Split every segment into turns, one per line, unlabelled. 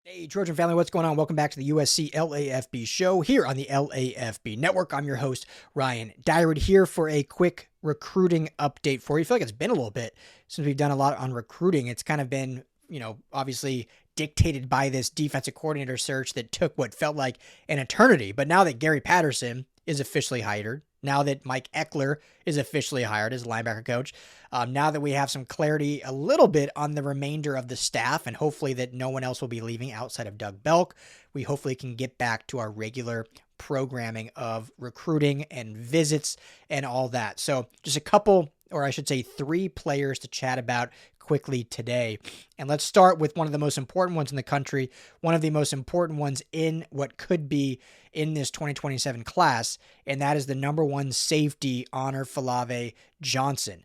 Hey, Trojan family, what's going on? Welcome back to the USC LAFB show here on the LAFB network. I'm your host, Ryan Dyrud, here for a quick recruiting update for you. I feel like it's been a little bit since we've done a lot on recruiting. It's kind of been, obviously dictated by this defensive coordinator search that took what felt like an eternity. But now that Gary Patterson is officially hired, now that Mike Eckler is officially hired as linebacker coach, now that we have some clarity a little bit on the remainder of the staff, and hopefully that no one else will be leaving outside of Doug Belk, we hopefully can get back to our regular programming of recruiting and visits and all that. So just a couple, or I should say 3 players to chat about quickly today. And let's start with one of the most important ones in the country, one of the most important ones in what could be in this 2027 class, and that is the number 1 safety, Honor Falave Johnson.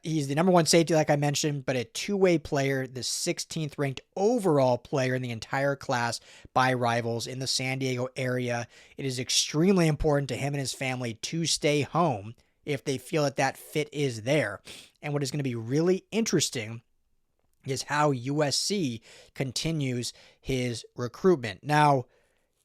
He's the number 1 safety, like I mentioned, but a two-way player, the 16th ranked overall player in the entire class by Rivals in the San Diego area. It is extremely important to him and his family to stay home if they feel that that fit is there. And what is going to be really interesting is how USC continues his recruitment. Now,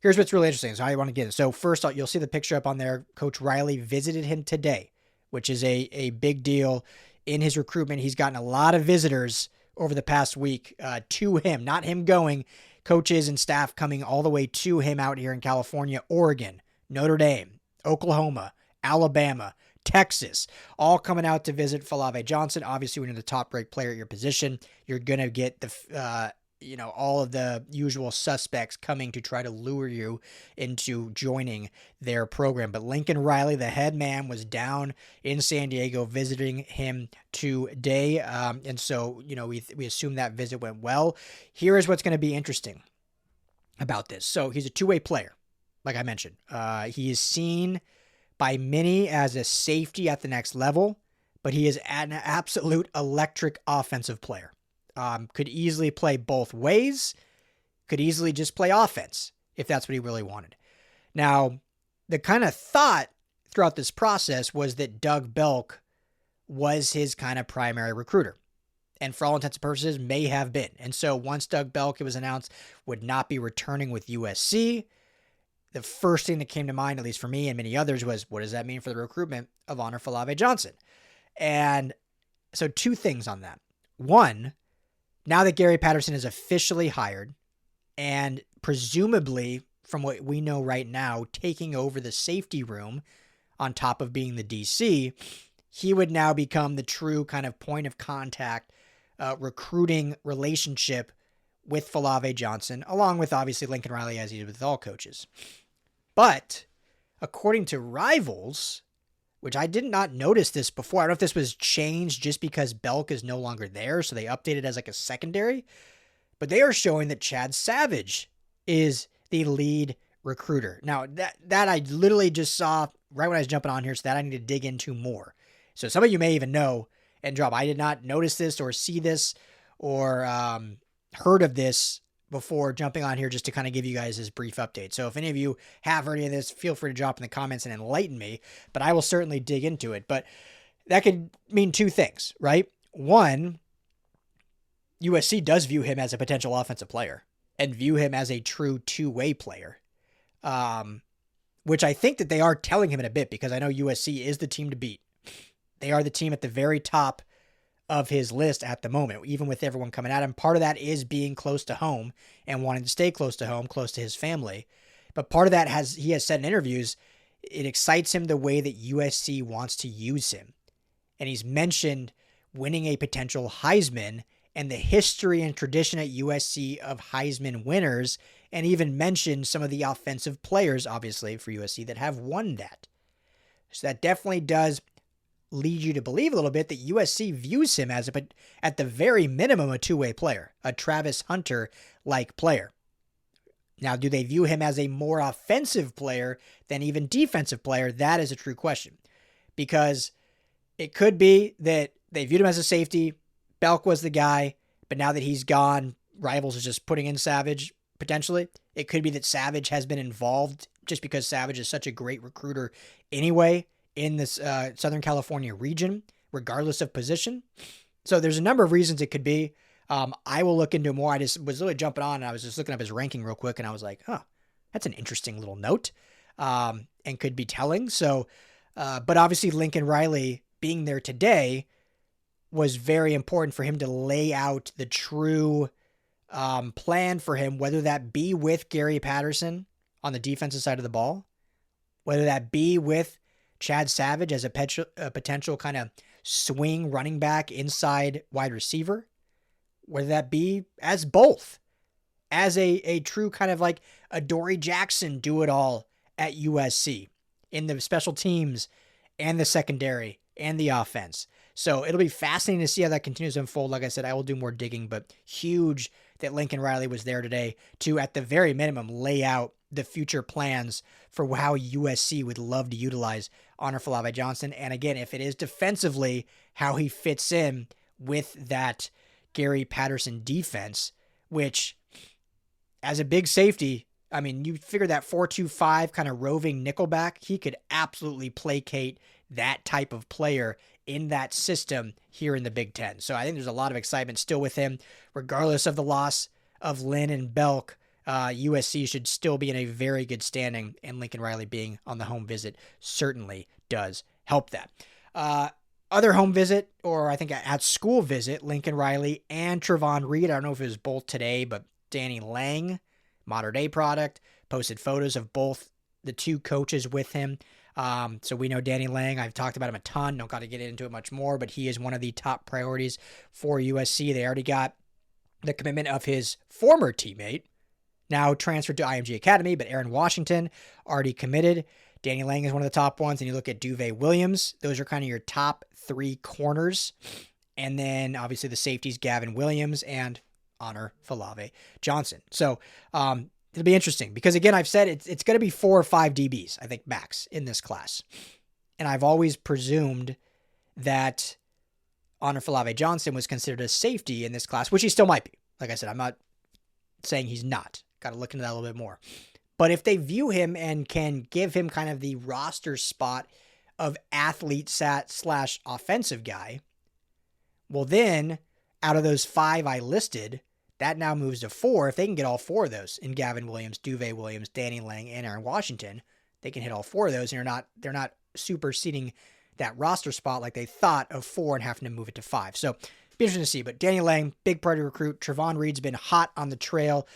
here's what's really interesting. So how you want to get it. So first, you'll see the picture up on there. Coach Riley visited him today, which is a big deal in his recruitment. He's gotten a lot of visitors over the past week to him, not him going, coaches and staff coming all the way to him out here in California, Oregon, Notre Dame, Oklahoma, Alabama, Texas, all coming out to visit Falave Johnson. Obviously, when you're the top-ranked player at your position, you're going to get the all of the usual suspects coming to try to lure you into joining their program. But Lincoln Riley, the head man, was down in San Diego visiting him today. And so, we assume that visit went well. Here is what's going to be interesting about this. So he's a two-way player, like I mentioned. He is seen by many as a safety at the next level, but he is an absolute electric offensive player. Could easily play both ways, could easily just play offense if that's what he really wanted. Now, the kind of thought throughout this process was that Doug Belk was his kind of primary recruiter, and for all intents and purposes may have been. And so once Doug Belk, it was announced, would not be returning with USC, the first thing that came to mind, at least for me and many others, was what does that mean for the recruitment of Honor Falave Johnson? And so 2 things on that. One, now that Gary Patterson is officially hired and presumably, from what we know right now, taking over the safety room on top of being the DC, he would now become the true kind of point of contact, recruiting relationship with Falave Johnson, along with obviously Lincoln Riley, as he did with all coaches. But according to Rivals, which I did not notice this before, I don't know if this was changed just because Belk is no longer there, so they updated as like a secondary, but they are showing that Chad Savage is the lead recruiter. Now, that I literally just saw right when I was jumping on here, so that I need to dig into more. So some of you may even know and drop. I did not notice this or see this or heard of this before jumping on here just to kind of give you guys this brief update. So if any of you have heard any of this, feel free to drop in the comments and enlighten me, but I will certainly dig into it. But that could mean 2 things, right? One, USC does view him as a potential offensive player and view him as a true two-way player, which I think that they are telling him in a bit, because I know USC is the team to beat. They are the team at the very top of his list at the moment, even with everyone coming at him. Part of that is being close to home and wanting to stay close to home, close to his family. But part of that he has said in interviews, it excites him the way that USC wants to use him. And he's mentioned winning a potential Heisman and the history and tradition at USC of Heisman winners, and even mentioned some of the offensive players, obviously, for USC that have won that. So that definitely does lead you to believe a little bit that USC views him as, at the very minimum, a two-way player, a Travis Hunter-like player. Now, do they view him as a more offensive player than even defensive player? That is a true question, because it could be that they viewed him as a safety. Belk was the guy, but now that he's gone, Rivals is just putting in Savage, potentially. It could be that Savage has been involved just because Savage is such a great recruiter anyway in this Southern California region, regardless of position. So there's a number of reasons it could be. I will look into more. I just was really jumping on, and I was just looking up his ranking real quick, and I was like, huh, that's an interesting little note, and could be telling. So, but obviously Lincoln Riley being there today was very important for him to lay out the true plan for him, whether that be with Gary Patterson on the defensive side of the ball, whether that be with Chad Savage as a potential kind of swing running back inside wide receiver, whether that be as both, as a true kind of like a Dory Jackson do-it-all at USC in the special teams and the secondary and the offense. So it'll be fascinating to see how that continues to unfold. Like I said, I will do more digging, but huge that Lincoln Riley was there today to, at the very minimum, lay out the future plans for how USC would love to utilize Onor Johnson. And again, if it is defensively, how he fits in with that Gary Patterson defense, which as a big safety, I mean, you figure that 4-2-5 kind of roving nickelback, he could absolutely placate that type of player in that system here in the Big Ten. So I think there's a lot of excitement still with him, regardless of the loss of Lynn and Belk. USC should still be in a very good standing, and Lincoln Riley being on the home visit certainly does help that. Other home visit, or I think at school visit, Lincoln Riley and Trevon Reed. I don't know if it was both today, but Danny Lang, modern day product, posted photos of both the two coaches with him. So we know Danny Lang. I've talked about him a ton. Don't got to get into it much more, but he is one of the top priorities for USC. They already got the commitment of his former teammate, now transferred to IMG Academy, but Aaron Washington already committed. Danny Lang is one of the top ones. And you look at Duve Williams. Those are kind of your top three corners. And then obviously the safeties, Gavin Williams and Onor Johnson. So, it'll be interesting because, again, I've said it's going to be 4 or 5 DBs, I think, max in this class. And I've always presumed that Onor Johnson was considered a safety in this class, which he still might be. Like I said, I'm not saying he's not. Got to look into that a little bit more. But if they view him and can give him kind of the roster spot of athlete / offensive guy, well, then out of those 5 I listed, that now moves to 4. If they can get all 4 of those in Gavin Williams, Duve Williams, Danny Lang, and Aaron Washington, they can hit all 4 of those, and they're not superseding that roster spot like they thought of 4 and having to move it to 5. So be interesting to see. But Danny Lang, big priority recruit. Trevon Reed's been hot on the trail.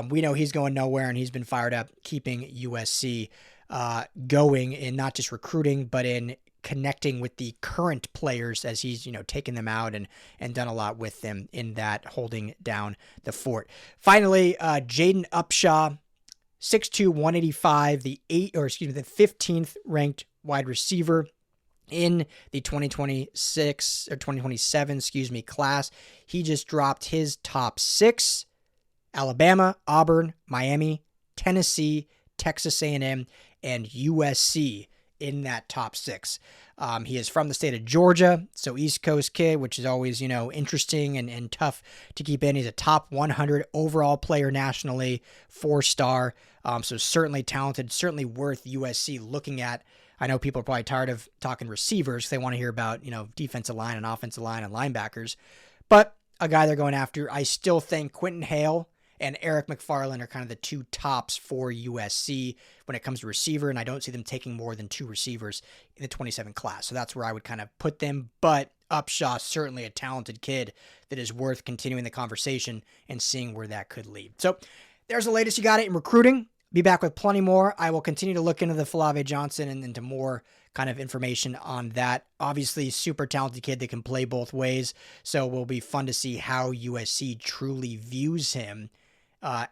We know he's going nowhere, and he's been fired up, keeping USC going in not just recruiting, but in connecting with the current players as he's, taken them out and done a lot with them in that holding down the fort. Finally, Jaden Upshaw, 6'2", 185, the 15th ranked wide receiver in the 2027 class. He just dropped his top 6: Alabama, Auburn, Miami, Tennessee, Texas A&M, and USC in that top 6. He is from the state of Georgia, so East Coast kid, which is always, interesting and tough to keep in. He's a top 100 overall player nationally, 4-star. So certainly talented, certainly worth USC looking at. I know people are probably tired of talking receivers. They want to hear about, defensive line and offensive line and linebackers. But a guy they're going after, I still think Quentin Hale and Eric McFarland are kind of the 2 tops for USC when it comes to receiver, and I don't see them taking more than 2 receivers in the 27 class. So that's where I would kind of put them. But Upshaw, certainly a talented kid that is worth continuing the conversation and seeing where that could lead. So there's the latest. You got it in recruiting. Be back with plenty more. I will continue to look into the Falave Johnson and into more kind of information on that. Obviously, super talented kid that can play both ways. So it will be fun to see how USC truly views him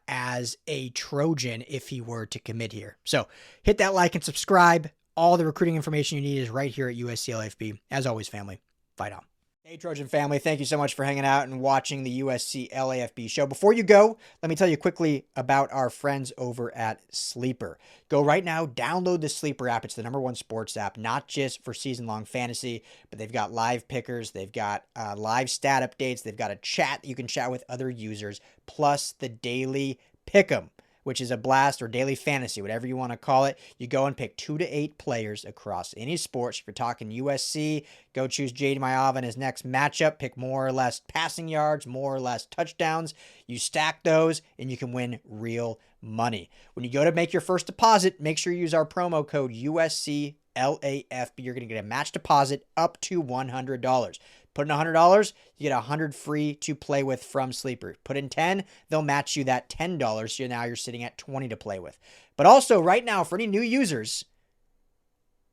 as a Trojan if he were to commit here. So hit that like and subscribe. All the recruiting information you need is right here at USC LAFB. As always, family, fight on. Hey, Trojan family, thank you so much for hanging out and watching the USC LAFB show. Before you go, let me tell you quickly about our friends over at Sleeper. Go right now, download the Sleeper app. It's the #1 sports app, not just for season-long fantasy, but they've got live pickers, they've got live stat updates, they've got a chat that you can chat with other users, plus the daily pick'em. which is a blast, or daily fantasy, whatever you want to call it. You go and pick 2 to 8 players across any sports. If you're talking USC, go choose Jade Mayava in his next matchup. Pick more or less passing yards, more or less touchdowns. You stack those, and you can win real money. When you go to make your first deposit, make sure you use our promo code USC LAFB. You're going to get a match deposit up to $100. Put in $100, you get $100 free to play with from Sleeper. Put in $10, they'll match you that $10. So now you're sitting at $20 to play with. But also right now, for any new users,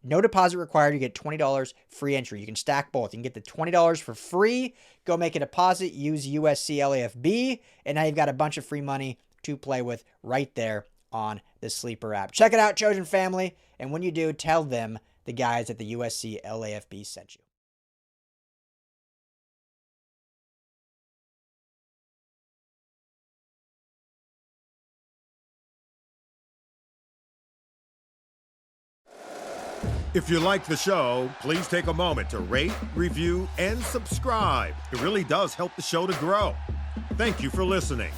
no deposit required. You get $20 free entry. You can stack both. You can get the $20 for free. Go make a deposit. Use USC LAFB. And now you've got a bunch of free money to play with right there on the Sleeper app. Check it out, Trojan family. And when you do, tell them the guys at the USC LAFB sent you.
If you like the show, please take a moment to rate, review, and subscribe. It really does help the show to grow. Thank you for listening.